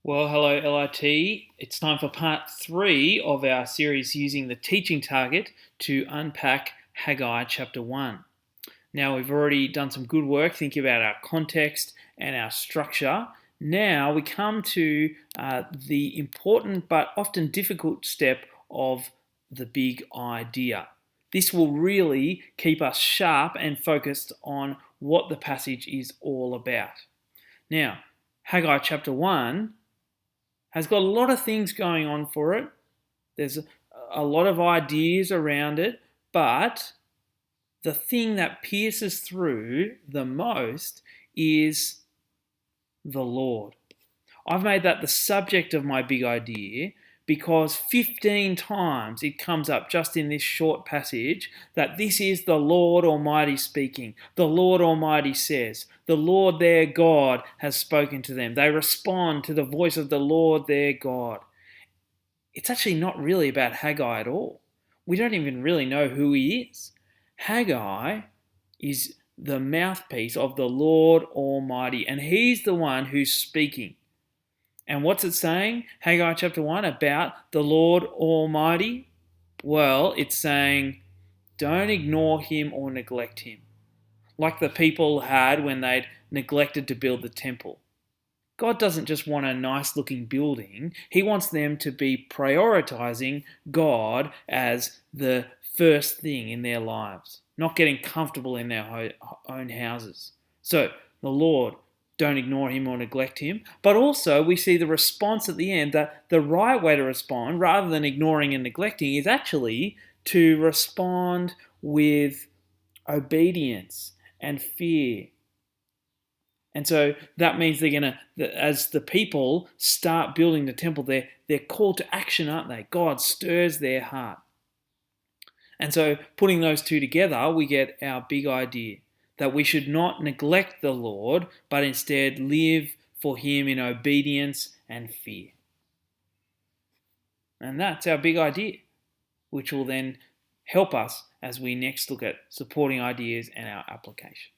Well, hello, LIT. It's time for part three of our series using the teaching target to unpack Haggai chapter 1. Now, we've already done some good work thinking about our context and our structure. Now we come to the important but often difficult step of the big idea. This will really keep us sharp and focused on what the passage is all about. Now, Haggai chapter 1 has got a lot of things going on for it. There's a lot of ideas around it, but the thing that pierces through the most is the Lord. I've made that the subject of my big idea because 15 times it comes up just in this short passage that this is the Lord Almighty speaking. The Lord Almighty says, the Lord their God has spoken to them. They respond to the voice of the Lord their God. It's actually not really about Haggai at all. We don't even really know who he is. Haggai is the mouthpiece of the Lord Almighty, and he's the one who's speaking. And what's it saying? Haggai chapter 1 about the Lord Almighty? Well, it's saying, don't ignore him or neglect him. Like the people had when they'd neglected to build the temple. God doesn't just want a nice looking building. He wants them to be prioritizing God as the first thing in their lives, not getting comfortable in their own houses. So, the Lord, don't ignore him or neglect him. But also, we see the response at the end that the right way to respond, rather than ignoring and neglecting, is actually to respond with obedience and fear. And so that means they're going to, as the people start building the temple, they're called to action, aren't they? God stirs their heart. And so putting those two together, we get our big idea that we should not neglect the Lord, but instead live for him in obedience and fear. And that's our big idea, which will then help us as we next look at supporting ideas and our application.